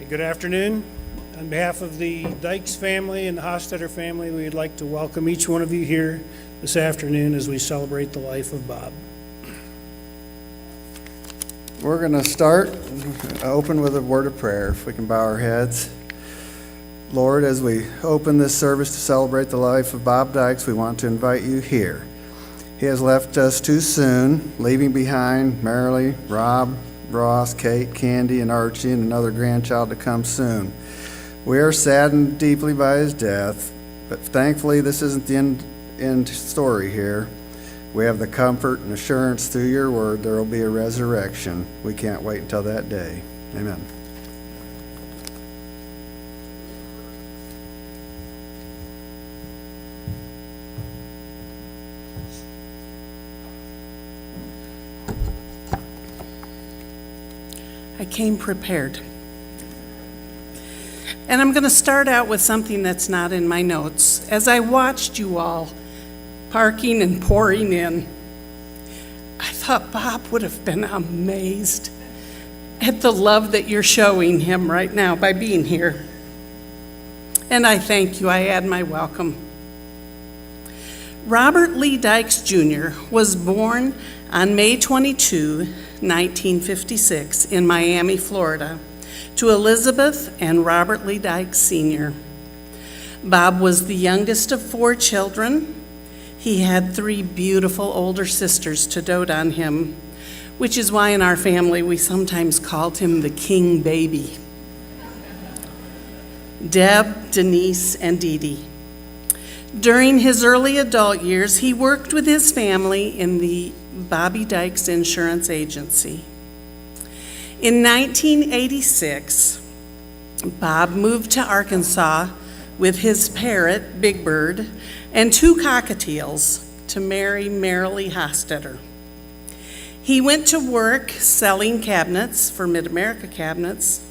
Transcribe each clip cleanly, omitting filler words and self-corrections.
Good afternoon. On behalf of the Dykes family and the Hostetter family, we would like to welcome each one of you here this afternoon as we celebrate the life of Bob. We're going to open with a word of prayer, if we can bow our heads. Lord, as we open this service to celebrate the life of Bob Dykes, we want to invite you here. He has left us too soon, leaving behind Marilee, Rob, Ross, Kate, Candy, and Archie, and another grandchild to come soon. We are saddened deeply by his death, but thankfully this isn't the end story here. We have the comfort and assurance through your word there will be a resurrection. We can't wait until that day. Amen. I came prepared. And I'm going to start out with something that's not in my notes. As I watched you all parking and pouring in, I thought Bob would have been amazed at the love that you're showing him right now by being here. And I thank you. I add my welcome. Robert Lee Dykes Jr. was born on May 22, 1956, in Miami, Florida, to Elizabeth and Robert Lee Dykes Sr. Bob was the youngest of 4 children. He had 3 beautiful older sisters to dote on him, which is why in our family we sometimes called him the King Baby. Deb, Denise, and Dee Dee. During his early adult years, he worked with his family in the Bobby Dykes Insurance Agency. In 1986, Bob moved to Arkansas with his parrot, Big Bird, and 2 cockatiels to marry Marilee Hostetter. He went to work selling cabinets for Mid-America Cabinets,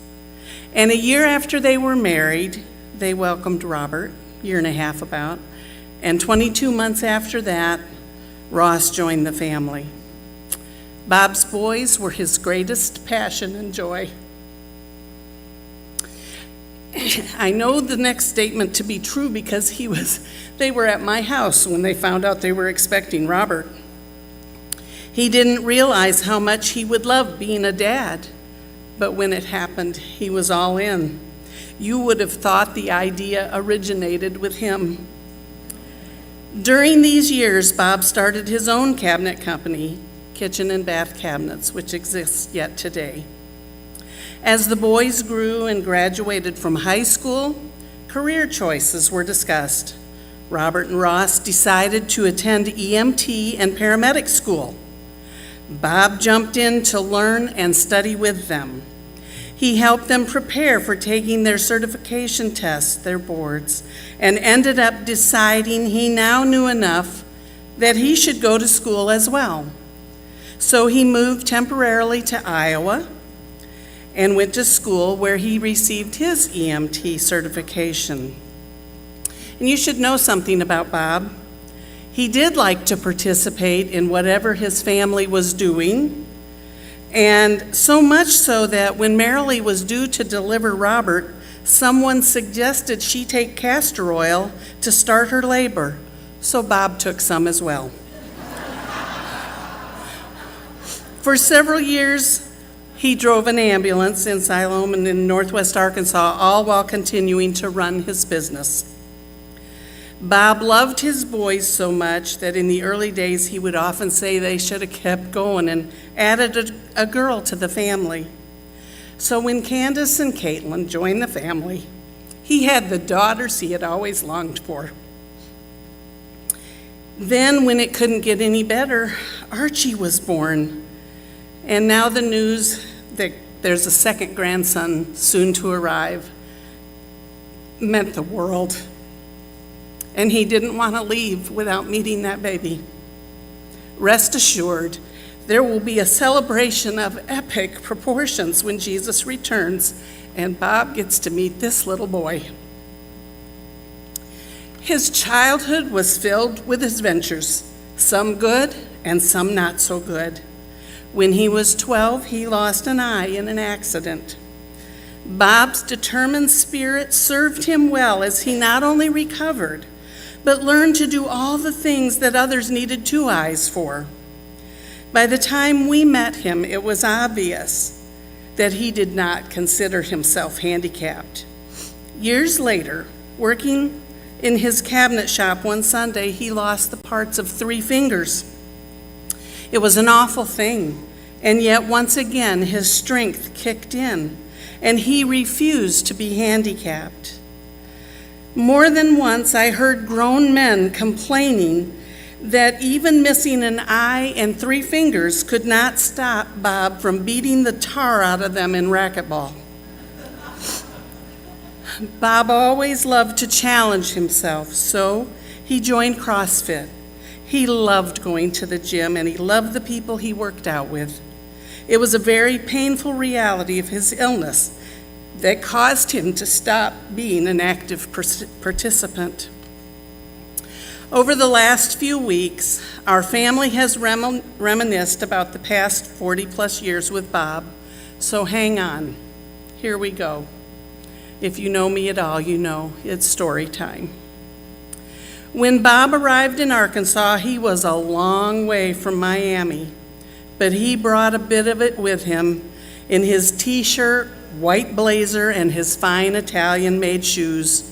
and a year after they were married, they welcomed Robert, year and a half about, and 22 months after that, Ross joined the family. Bob's boys were his greatest passion and joy. I know the next statement to be true because they were at my house when they found out they were expecting Robert. He didn't realize how much he would love being a dad, but when it happened, he was all in. You would have thought the idea originated with him. During these years, Bob started his own cabinet company, Kitchen and Bath Cabinets, which exists yet today. As the boys grew and graduated from high school, career choices were discussed. Robert and Ross decided to attend EMT and paramedic school. Bob jumped in to learn and study with them. He helped them prepare for taking their certification tests, their boards, and ended up deciding he now knew enough that he should go to school as well. So he moved temporarily to Iowa and went to school where he received his EMT certification. And you should know something about Bob. He did like to participate in whatever his family was doing, and so much so that when Marilee was due to deliver Robert, someone suggested she take castor oil to start her labor, so Bob took some as well. For several years, he drove an ambulance in Siloam and in Northwest Arkansas, all while continuing to run his business. Bob loved his boys so much that in the early days he would often say they should have kept going and added a girl to the family. So when Candace and Caitlin joined the family, he had the daughters he had always longed for. Then when it couldn't get any better, Archie was born. And now the news that there's a second grandson soon to arrive meant the world. And he didn't want to leave without meeting that baby. Rest assured, there will be a celebration of epic proportions when Jesus returns and Bob gets to meet this little boy. His childhood was filled with adventures, some good and some not so good. When he was 12, he lost an eye in an accident. Bob's determined spirit served him well as he not only recovered, but learned to do all the things that others needed two eyes for. By the time we met him, it was obvious that he did not consider himself handicapped. Years later, working in his cabinet shop one Sunday, he lost the parts of 3 fingers. It was an awful thing, and yet once again his strength kicked in, and he refused to be handicapped. More than once, I heard grown men complaining that even missing an eye and 3 fingers could not stop Bob from beating the tar out of them in racquetball. Bob always loved to challenge himself, so he joined CrossFit. He loved going to the gym, and he loved the people he worked out with. It was a very painful reality of his illness that caused him to stop being an active participant. Over the last few weeks, our family has reminisced about the past 40-plus years with Bob, so hang on. Here we go. If you know me at all, you know it's story time. When Bob arrived in Arkansas, he was a long way from Miami, but he brought a bit of it with him in his t-shirt, white blazer, and his fine Italian-made shoes.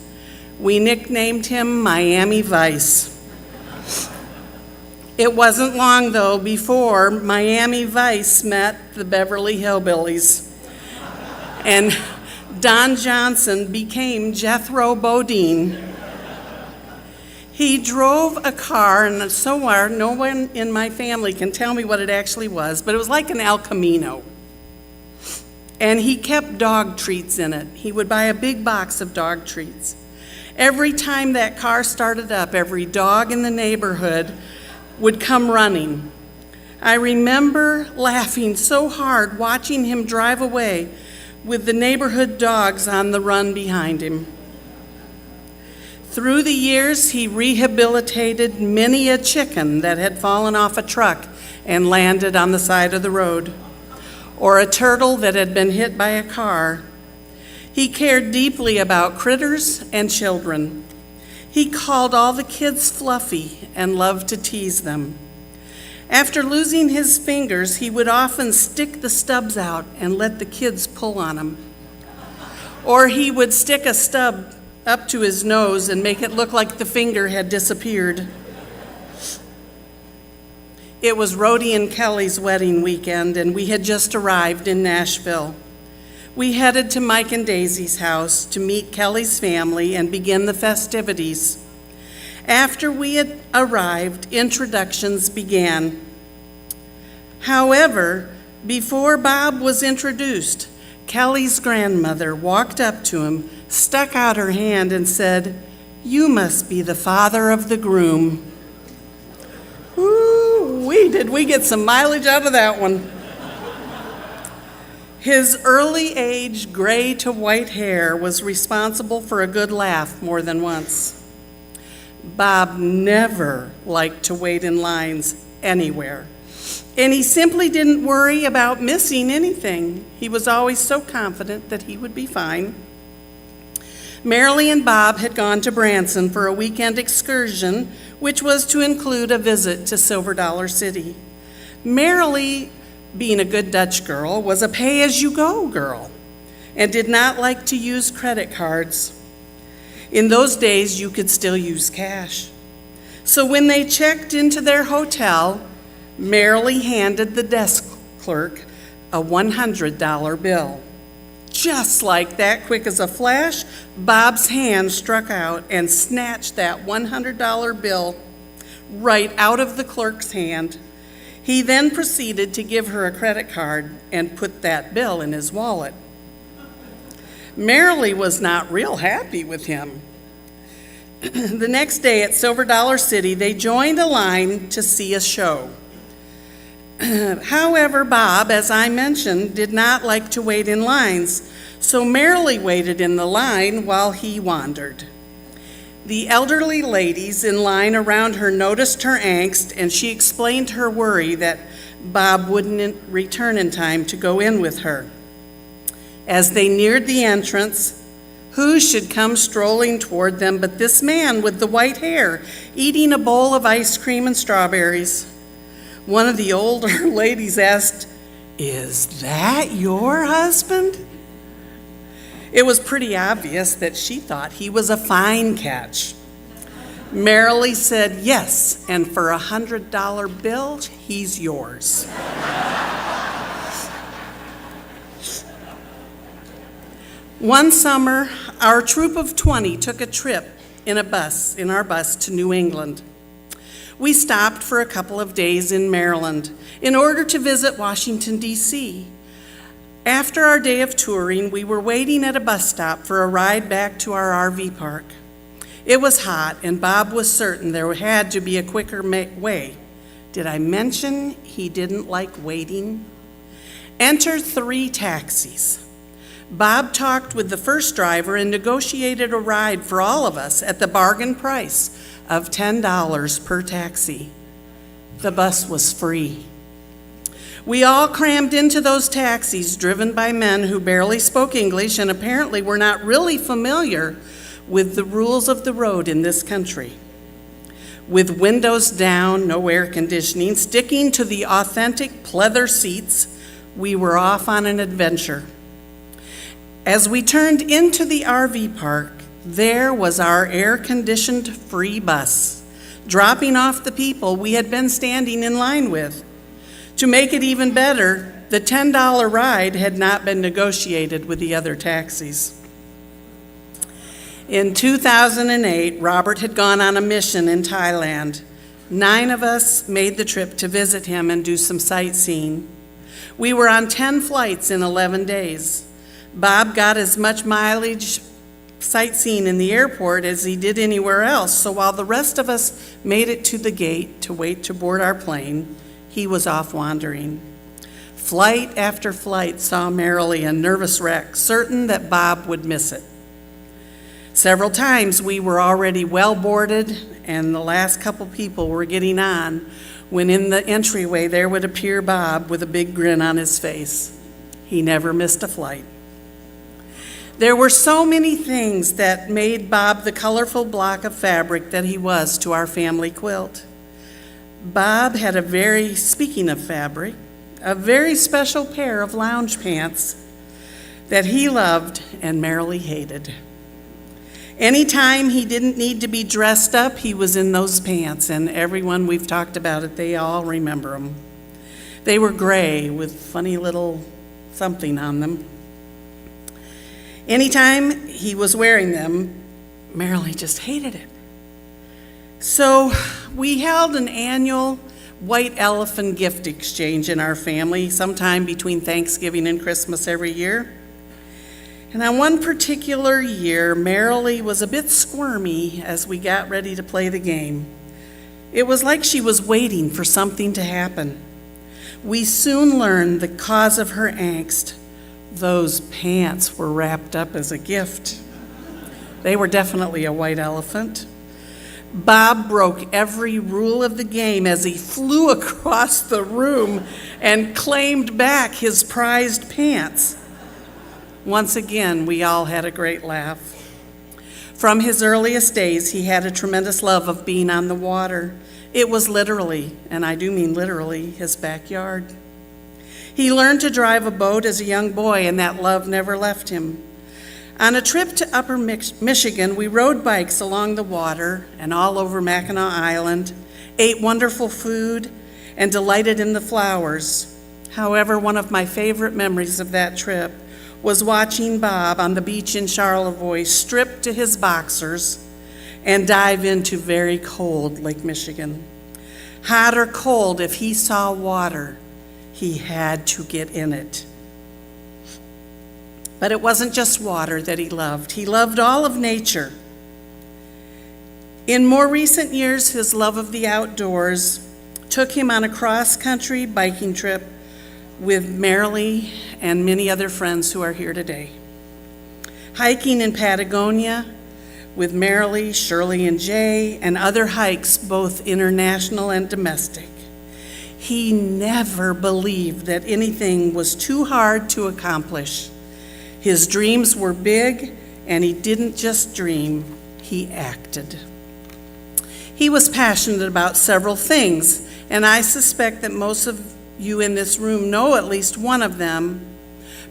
We nicknamed him Miami Vice. It wasn't long, though, before Miami Vice met the Beverly Hillbillies, and Don Johnson became Jethro Bodine. He drove a car, and so far, no one in my family can tell me what it actually was, but it was like an El Camino. And he kept dog treats in it. He would buy a big box of dog treats. Every time that car started up, every dog in the neighborhood would come running. I remember laughing so hard watching him drive away with the neighborhood dogs on the run behind him. Through the years, he rehabilitated many a chicken that had fallen off a truck and landed on the side of the road, or a turtle that had been hit by a car. He cared deeply about critters and children. He called all the kids Fluffy and loved to tease them. After losing his fingers, he would often stick the stubs out and let the kids pull on them. Or he would stick a stub up to his nose and make it look like the finger had disappeared. It was Rhodey and Kelly's wedding weekend, and we had just arrived in Nashville. We headed to Mike and Daisy's house to meet Kelly's family and begin the festivities. After we had arrived, introductions began. However, before Bob was introduced, Kelly's grandmother walked up to him, stuck out her hand, and said, "You must be the father of the groom." Ooh-wee, did we get some mileage out of that one. His early age gray to white hair was responsible for a good laugh more than once. Bob never liked to wait in lines anywhere, and he simply didn't worry about missing anything. He was always so confident that he would be fine. Marilee and Bob had gone to Branson for a weekend excursion, which was to include a visit to Silver Dollar City. Marilee, being a good Dutch girl, was a pay-as-you-go girl and did not like to use credit cards. In those days, you could still use cash. So when they checked into their hotel, Marilee handed the desk clerk a $100 bill. Just like that, quick as a flash, Bob's hand struck out and snatched that $100 bill right out of the clerk's hand. He then proceeded to give her a credit card and put that bill in his wallet. Marilee was not real happy with him. The next day at Silver Dollar City, they joined a line to see a show. However, Bob, as I mentioned, did not like to wait in lines, so Marilee waited in the line while he wandered. The elderly ladies in line around her noticed her angst, and she explained her worry that Bob wouldn't return in time to go in with her. As they neared the entrance, who should come strolling toward them but this man with the white hair, eating a bowl of ice cream and strawberries. One of the older ladies asked, "Is that your husband?" It was pretty obvious that she thought he was a fine catch. Marilee said, "Yes, and for a $100 bill, he's yours." One summer, our troop of 20 took a trip in our bus to New England. We stopped for a couple of days in Maryland in order to visit Washington, D.C. After our day of touring, we were waiting at a bus stop for a ride back to our RV park. It was hot, and Bob was certain there had to be a quicker way. Did I mention he didn't like waiting? Enter 3 taxis. Bob talked with the first driver and negotiated a ride for all of us at the bargain price of $10 per taxi. The bus was free. We all crammed into those taxis driven by men who barely spoke English and apparently were not really familiar with the rules of the road in this country. With windows down, no air conditioning, sticking to the authentic pleather seats, we were off on an adventure. As we turned into the RV park, there was our air-conditioned free bus, dropping off the people we had been standing in line with. To make it even better, the $10 ride had not been negotiated with the other taxis. In 2008, Robert had gone on a mission in Thailand. 9 of us made the trip to visit him and do some sightseeing. We were on 10 flights in 11 days. Bob got as much mileage sightseeing in the airport as he did anywhere else, so while the rest of us made it to the gate to wait to board our plane, he was off wandering. Flight after flight saw Marilee a nervous wreck, certain that Bob would miss it. Several times we were already well boarded and the last couple people were getting on when in the entryway there would appear Bob with a big grin on his face. He never missed a flight. There were so many things that made Bob the colorful block of fabric that he was to our family quilt. Bob had speaking of fabric, a very special pair of lounge pants that he loved and Marilee hated. Anytime he didn't need to be dressed up, he was in those pants, and everyone we've talked about it, they all remember them. They were gray with funny little something on them. Anytime he was wearing them, Marilee just hated it. So we held an annual white elephant gift exchange in our family sometime between Thanksgiving and Christmas every year. And on one particular year, Marilee was a bit squirmy as we got ready to play the game. It was like she was waiting for something to happen. We soon learned the cause of her angst. Those pants were wrapped up as a gift. They were definitely a white elephant. Bob broke every rule of the game as he flew across the room and claimed back his prized pants. Once again, we all had a great laugh. From his earliest days, he had a tremendous love of being on the water. It was literally, and I do mean literally, his backyard. He learned to drive a boat as a young boy, and that love never left him. On a trip to Upper Michigan, we rode bikes along the water and all over Mackinac Island, ate wonderful food, and delighted in the flowers. However, one of my favorite memories of that trip was watching Bob on the beach in Charlevoix strip to his boxers and dive into very cold Lake Michigan. Hot or cold, if he saw water, he had to get in it. But it wasn't just water that he loved. He loved all of nature. In more recent years, his love of the outdoors took him on a cross-country biking trip with Marilee and many other friends who are here today. Hiking in Patagonia with Marilee, Shirley, and Jay, and other hikes, both international and domestic. He never believed that anything was too hard to accomplish. His dreams were big, and he didn't just dream, he acted. He was passionate about several things, and I suspect that most of you in this room know at least one of them.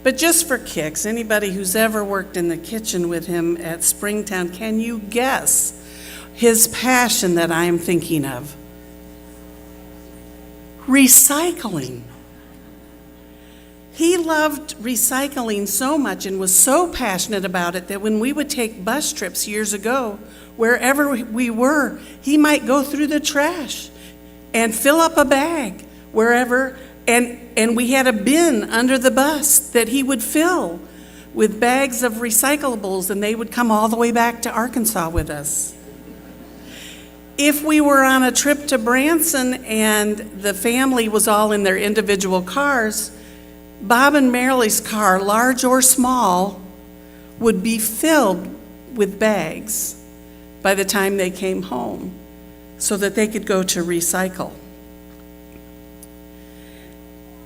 But just for kicks, anybody who's ever worked in the kitchen with him at Springtown, can you guess his passion that I am thinking of? Recycling. He loved recycling so much and was so passionate about it that when we would take bus trips years ago, wherever we were, he might go through the trash and fill up a bag wherever, and we had a bin under the bus that he would fill with bags of recyclables, and they would come all the way back to Arkansas with us. If we were on a trip to Branson and the family was all in their individual cars, Bob and Marilee's car, large or small, would be filled with bags by the time they came home so that they could go to recycle.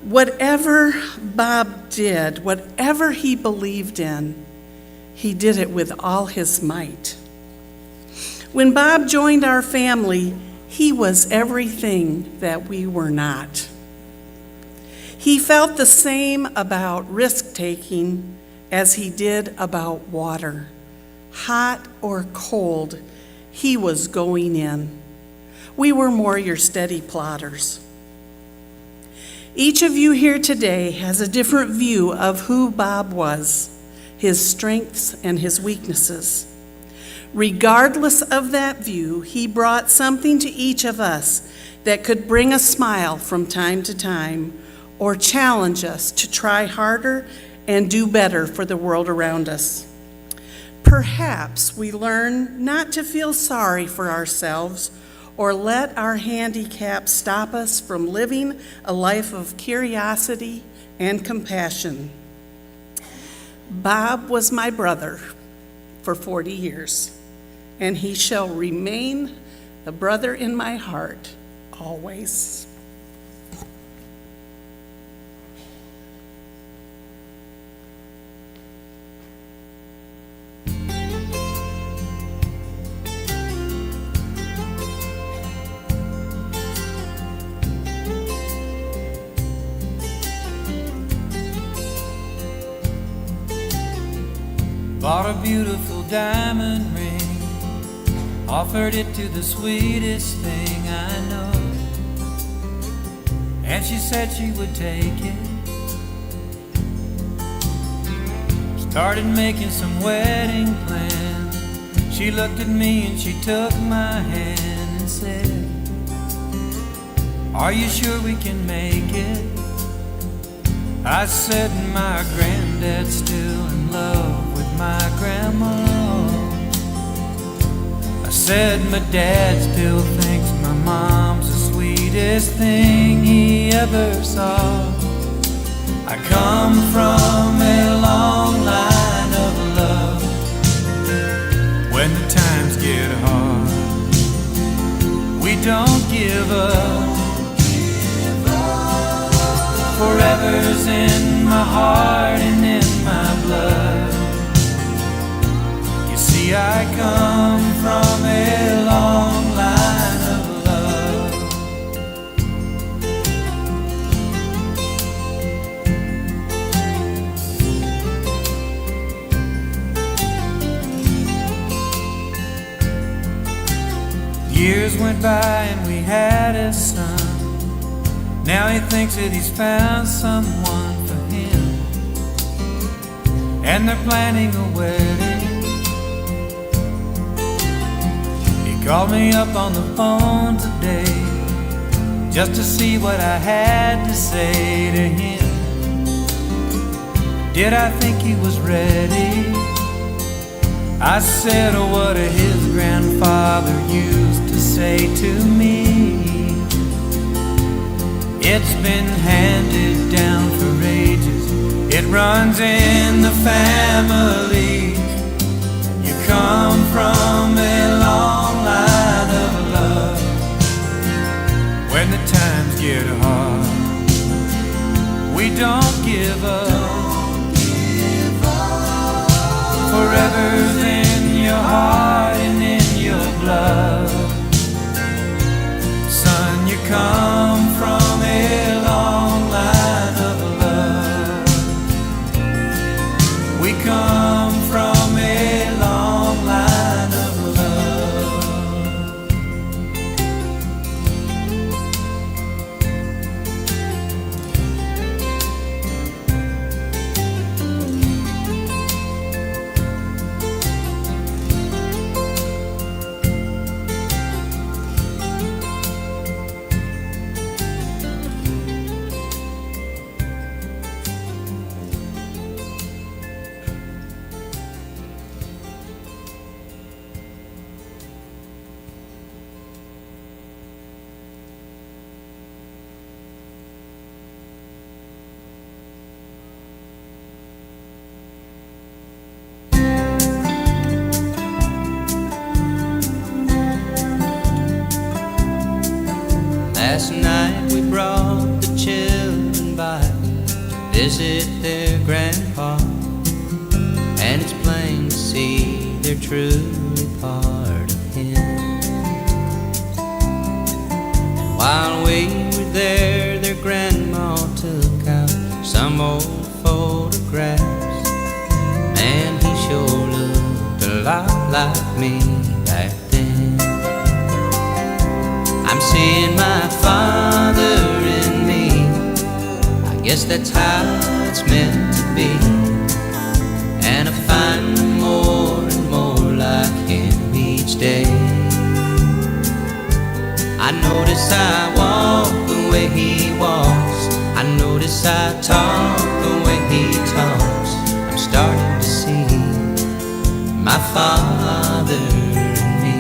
Whatever Bob did, whatever he believed in, he did it with all his might. When Bob joined our family, he was everything that we were not. He felt the same about risk-taking as he did about water. Hot or cold, he was going in. We were more your steady plodders. Each of you here today has a different view of who Bob was, his strengths and his weaknesses. Regardless of that view, he brought something to each of us that could bring a smile from time to time or challenge us to try harder and do better for the world around us. Perhaps we learn not to feel sorry for ourselves or let our handicap stop us from living a life of curiosity and compassion. Bob was my brother for 40 years, and he shall remain the brother in my heart always. Bought a beautiful diamond ring, offered it to the sweetest thing I know, and she said she would take it. Started making some wedding plans. She looked at me and she took my hand and said, "Are you sure we can make it?" I said, "My granddad's still in love with my grandma." I said, "My dad still thinks my mom's the sweetest thing he ever saw." I come from a long line of love. When the times get hard, we don't give up. Forever's in my heart and in my blood. You see, I come from a long line of love. Years went by and we had a son. Now he thinks that he's found someone for him, and they're planning a wedding. He called me up on the phone today just to see what I had to say to him. Did I think he was ready? I said, "Oh, what his grandfather used to say to me. It's been handed down for ages. It runs in the family. You come from a long line of love. When the times get hard, we don't give up. Forever's in your heart and in your blood. Son, you come from a long line of love. We come from a long line of love." Last night we brought the children by to visit their grandpa, and it's plain to see they're truly part of him. And while we were there, their grandma took out some old photographs. Man, he sure looked a lot like me back then. I'm seeing my father in me. I guess that's how it's meant to be. And I find more and more like him each day. I notice I walk the way he walks. I notice I talk the way he talks. I'm starting to see my father in me.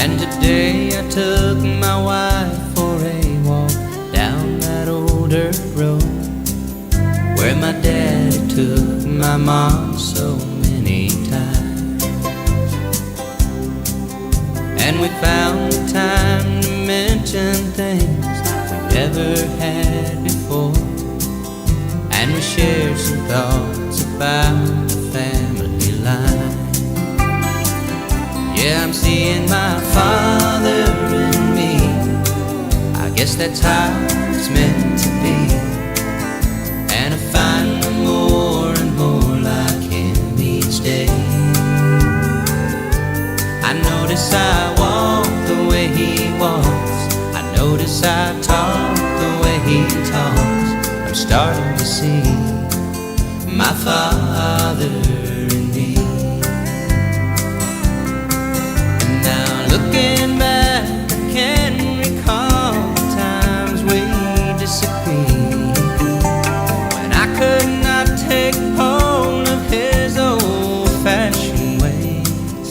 And today I took my wife for a walk down that old dirt road where my daddy took my mom so many times. And we found the time to mention things we never had before, and we shared some thoughts about the family line. Yeah, I'm seeing my father in me. I guess that's how it's meant to be. Father and me. And now looking back, I can recall times we disagreed, when I could not take hold of his old-fashioned ways.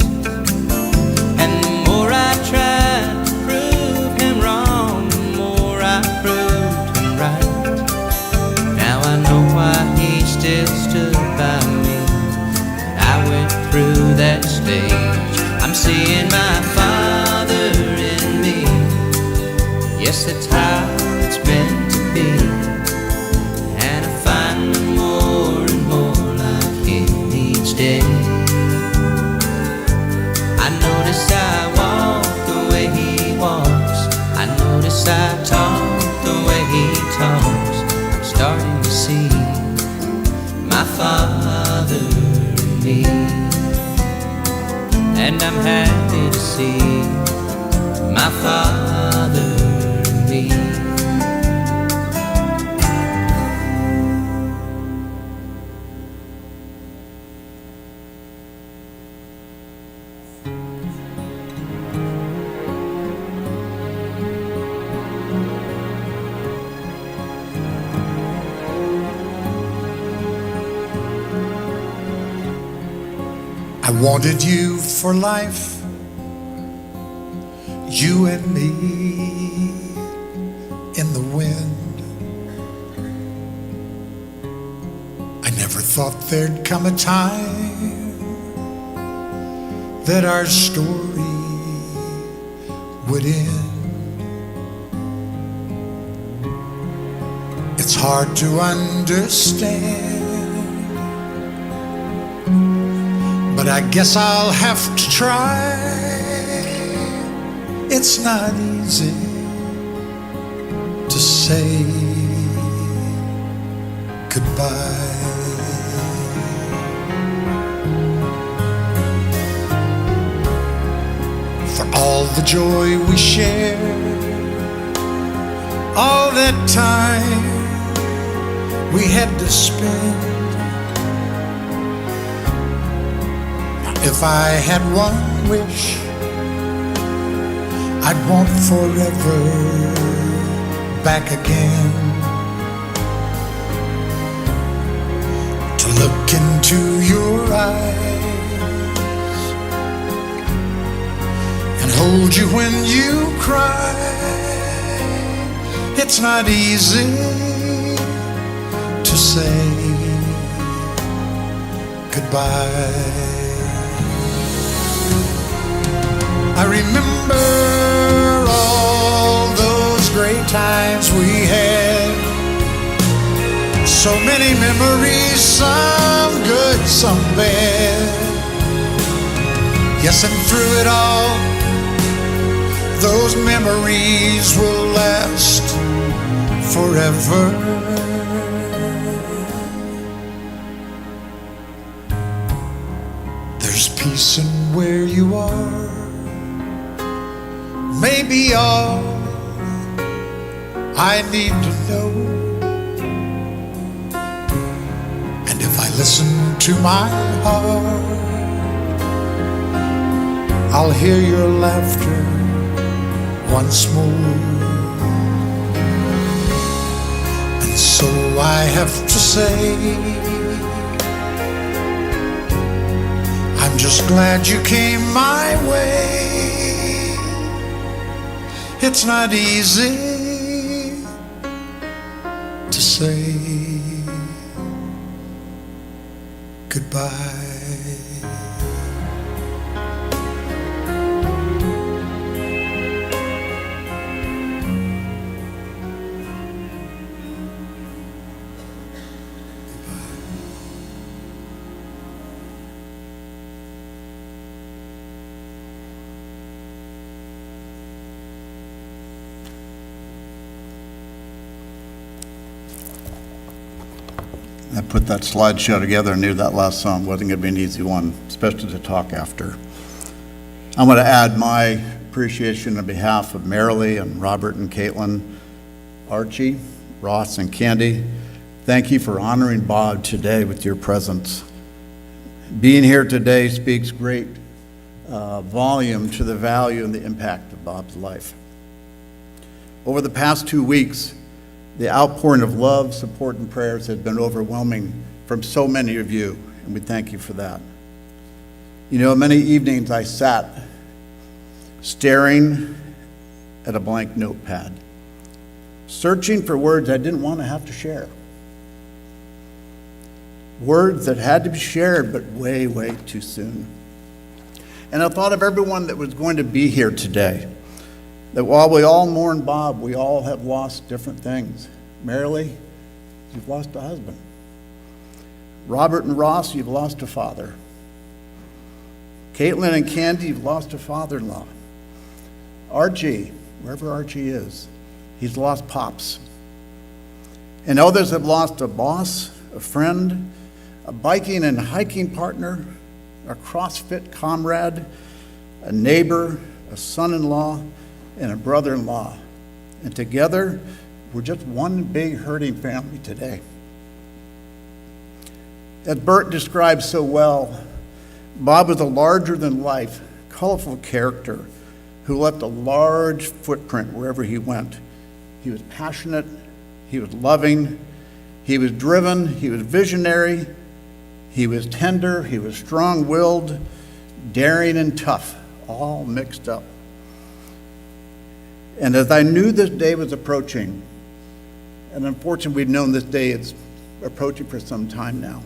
And the more I tried to prove him wrong, the more I proved him right. Now I know why he still stood by me. I went through that stage. I'm seeing my Father in me. Yes, that's how it's meant to be. And I find more and more like him each day. I notice I walk the way he walks. I notice I talk the way he talks. I'm starting to see my Father in me. And I'm happy to see my Father in me. I wanted you for life, you and me in the wind. I never thought there'd come a time that our story would end. It's hard to understand, but I guess I'll have to try. It's not easy to say goodbye. For all the joy we shared, all that time we had to spend. If I had one wish, I'd want forever back again. To look into your eyes and hold you when you cry. It's not easy to say goodbye. I remember all those great times we had. So many memories, some good, some bad. Yes, and through it all, those memories will last forever. There's peace in where you are. Maybe all I need to know. And if I listen to my heart, I'll hear your laughter once more. And so I have to say, I'm just glad you came my way. It's not easy to say goodbye. I put that slideshow together and knew that last song wasn't going to be an easy one, especially to talk after. I'm going to add my appreciation on behalf of Marilee and Robert and Caitlin, Archie, Ross and Candy, Thank you for honoring Bob today with your presence. Being here today speaks great volume to the value and the impact of Bob's life. Over the past 2 weeks, the outpouring of love, support, and prayers has been overwhelming from so many of you, and we thank you for that. You know, many evenings I sat staring at a blank notepad, searching for words I didn't want to have to share. Words that had to be shared, but way, way too soon. And I thought of everyone that was going to be here today, that while we all mourn Bob, we all have lost different things. Marilee, you've lost a husband. Robert and Ross, you've lost a father. Caitlin and Candy, you've lost a father-in-law. Archie, wherever Archie is, he's lost Pops. And others have lost a boss, a friend, a biking and hiking partner, a CrossFit comrade, a neighbor, a son-in-law, and a brother-in-law. And together, we're just one big hurting family today. As Bert described so well, Bob was a larger-than-life, colorful character who left a large footprint wherever he went. He was passionate, he was loving, he was driven, he was visionary, he was tender, he was strong-willed, daring, and tough, all mixed up. And as I knew this day was approaching, and unfortunately we've known this day is approaching for some time now,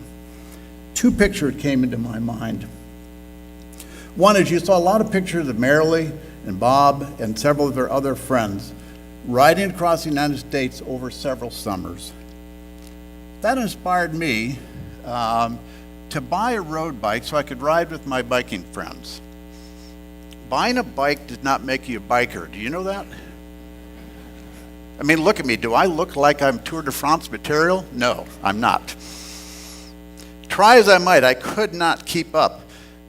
2 pictures came into my mind. One is you saw a lot of pictures of Marilee and Bob and several of their other friends riding across the United States over several summers. That inspired me to buy a road bike so I could ride with my biking friends. Buying a bike does not make you a biker. Do you know that? I mean, look at me. Do I look like I'm Tour de France material? No, I'm not. Try as I might, I could not keep up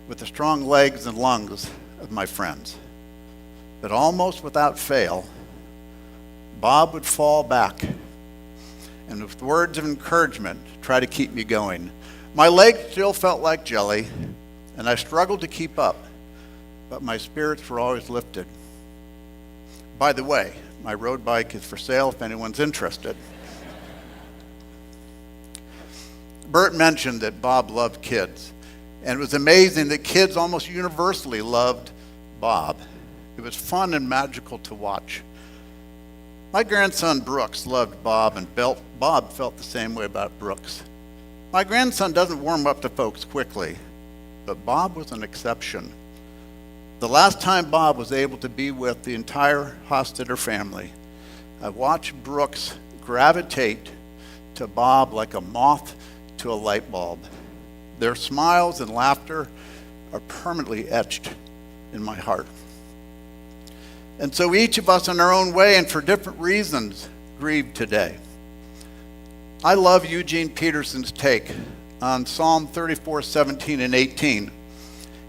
with the strong legs and lungs of my friends. But almost without fail, Bob would fall back and with words of encouragement try to keep me going. My legs still felt like jelly, and I struggled to keep up, but my spirits were always lifted. By the way, my road bike is for sale if anyone's interested. Bert mentioned that Bob loved kids, and it was amazing that kids almost universally loved Bob. It was fun and magical to watch. My grandson Brooks loved Bob, and Bob felt the same way about Brooks. My grandson doesn't warm up to folks quickly, but Bob was an exception. The last time Bob was able to be with the entire Hostetter family, I watched Brooks gravitate to Bob like a moth to a light bulb. Their smiles and laughter are permanently etched in my heart. And so each of us in our own way and for different reasons grieve today. I love Eugene Peterson's take on Psalm 34, 17 and 18.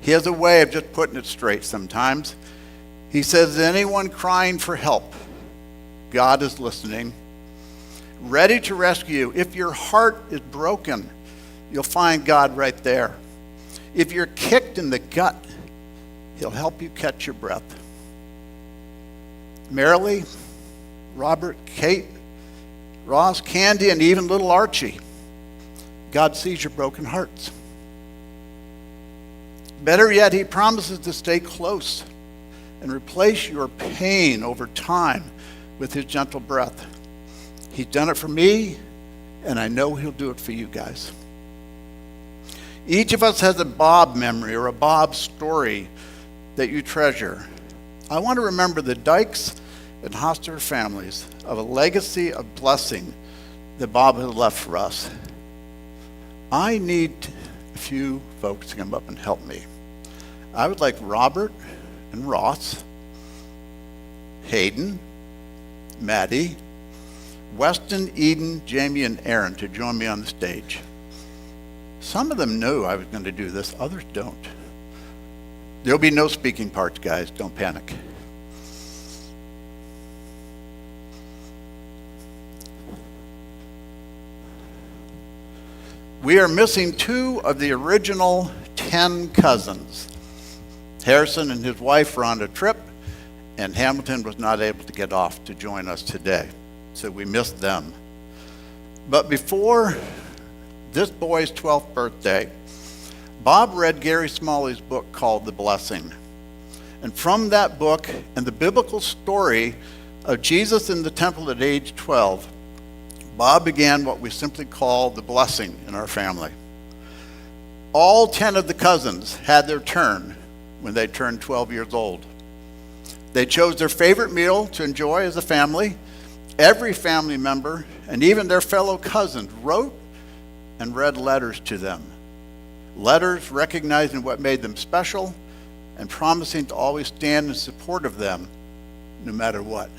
He has a way of just putting it straight sometimes. He says, "Is anyone crying for help? God is listening, ready to rescue you. If your heart is broken, you'll find God right there. If you're kicked in the gut, he'll help you catch your breath." Marilee, Robert, Kate, Ross, Candy, and even little Archie, God sees your broken hearts. Better yet, he promises to stay close and replace your pain over time with his gentle breath. He's done it for me, and I know he'll do it for you guys. Each of us has a Bob memory or a Bob story that you treasure. I want to remember the Dykes and Hostetter families of a legacy of blessing that Bob has left for us. I need a few folks to come up and help me. I would like Robert and Ross, Hayden, Maddie, Weston, Eden, Jamie, and Aaron to join me on the stage. Some of them knew I was going to do this, others don't. There'll be no speaking parts, guys, don't panic. We are missing 2 of the original 10 cousins. Harrison and his wife were on a trip, and Hamilton was not able to get off to join us today, so we missed them. But before this boy's 12th birthday, Bob read Gary Smalley's book called The Blessing. And from that book and the biblical story of Jesus in the temple at age 12, Bob began what we simply call the blessing in our family. All 10 of the cousins had their turn when they turned 12 years old. They chose their favorite meal to enjoy as a family. Every family member and even their fellow cousins wrote and read letters to them. Letters recognizing what made them special and promising to always stand in support of them no matter what.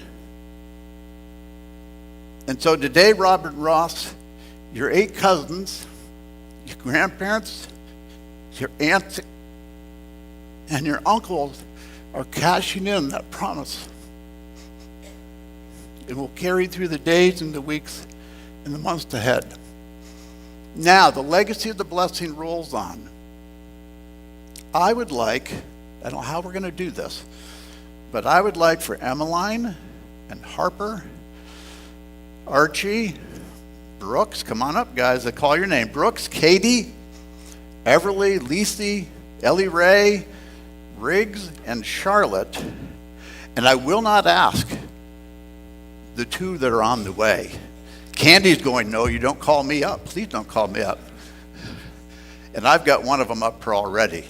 And so today, Robert and Ross, your 8 cousins, your grandparents, your aunts, and your uncles are cashing in that promise. It will carry through the days and the weeks and the months ahead. Now, the legacy of the blessing rolls on. I don't know how we're going to do this, but I would like for Emmeline and Harper, Archie, Brooks, come on up, guys, I call your name. Brooks, Katie, Everly, Lacey, Ellie Ray, Riggs, and Charlotte. And I will not ask the 2 that are on the way. Candy's going, no, you don't call me up. Please don't call me up. And I've got one of them up for already.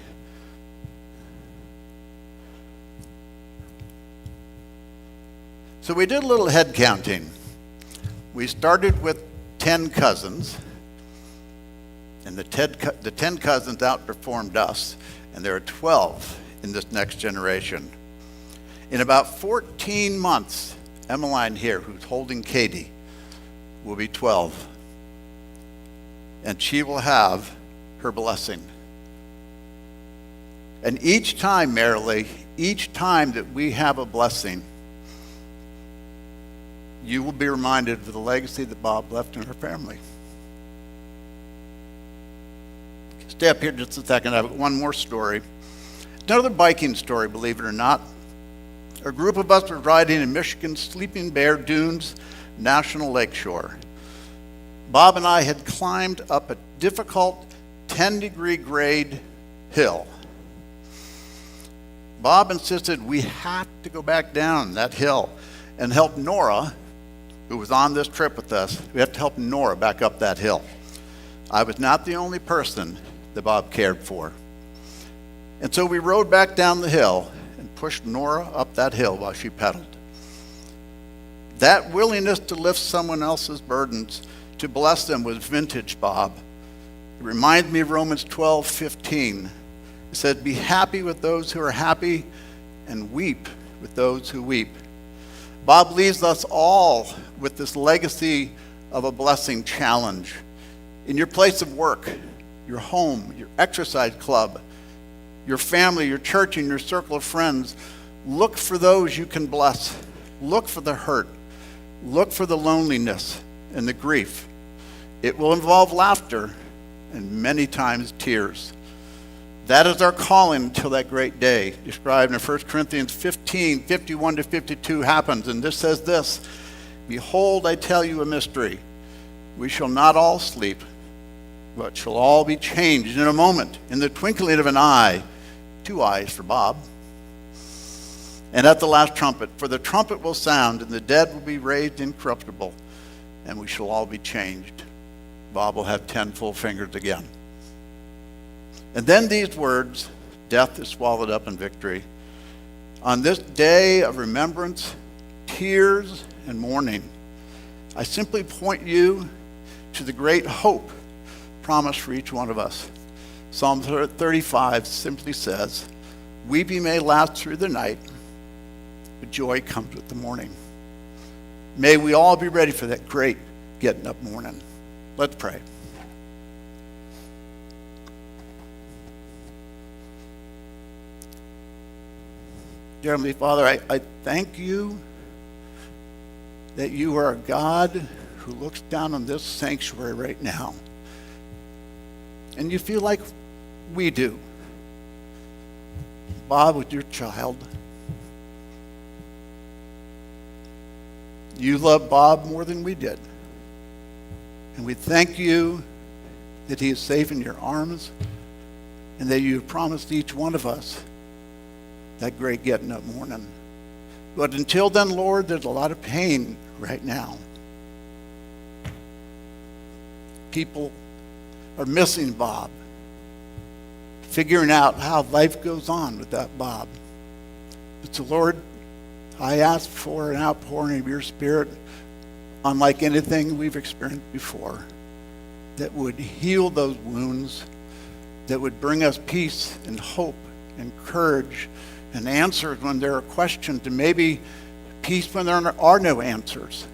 So we did a little head counting. We started with 10 cousins, and the 10 cousins outperformed us, and there are 12 in this next generation. In about 14 months, Emmeline here, who's holding Katie, will be 12, and she will have her blessing. And each time, Marilee, each time that we have a blessing, you will be reminded of the legacy that Bob left in her family. Stay up here just a second. I have one more story. Another biking story, believe it or not. A group of us were riding in Michigan's Sleeping Bear Dunes National Lakeshore. Bob and I had climbed up a difficult 10-degree grade hill. Bob insisted we had to go back down that hill and help Nora, who was on this trip with us. We have to help Nora back up that hill. I was not the only person that Bob cared for. And so we rode back down the hill and pushed Nora up that hill while she pedaled. That willingness to lift someone else's burdens, to bless them, was vintage Bob. It reminds me of Romans 12:15. It said, be happy with those who are happy and weep with those who weep. Bob leaves us all with this legacy of a blessing challenge. In your place of work, your home, your exercise club, your family, your church, and your circle of friends, look for those you can bless. Look for the hurt. Look for the loneliness and the grief. It will involve laughter and many times tears. That is our calling until that great day, described in 1 Corinthians 15, 51-52 happens, and this says this, behold, I tell you a mystery. We shall not all sleep, but shall all be changed in a moment, in the twinkling of an eye, 2 eyes for Bob. And at the last trumpet, for the trumpet will sound, and the dead will be raised incorruptible, and we shall all be changed. Bob will have 10 full fingers again. And then these words, death is swallowed up in victory. On this day of remembrance, tears, and mourning, I simply point you to the great hope promised for each one of us. Psalm 35 simply says, weeping may last through the night, but joy comes with the morning. May we all be ready for that great getting up morning. Let's pray. Dear Heavenly Father, I thank you that you are a God who looks down on this sanctuary right now. and you feel like we do. Bob was your child. You loved Bob more than we did. And we thank you that he is safe in your arms and that you have promised each one of us that great getting up morning. But until then, Lord, there's a lot of pain right now. People are missing Bob, figuring out how life goes on without Bob. But so, Lord, I ask for an outpouring of your Spirit unlike anything we've experienced before, that would heal those wounds, that would bring us peace and hope and courage and answers when there are questions, and maybe peace when there are no answers.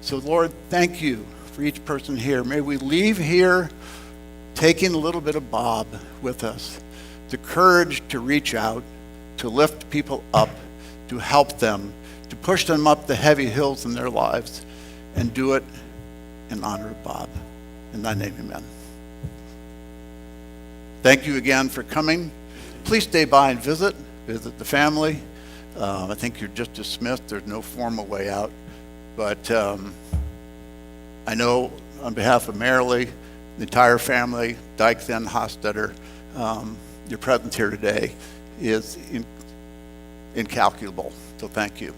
So, Lord, thank you for each person here. May we leave here taking a little bit of Bob with us, the courage to reach out, to lift people up, to help them, to push them up the heavy hills in their lives, and do it in honor of Bob. In thy name, amen. Thank you again for coming. Please stay by and visit the family. I think you're just dismissed. There's no formal way out. But I know on behalf of Marilee, the entire family, Dykes and Hostetter, your presence here today is incalculable. So thank you.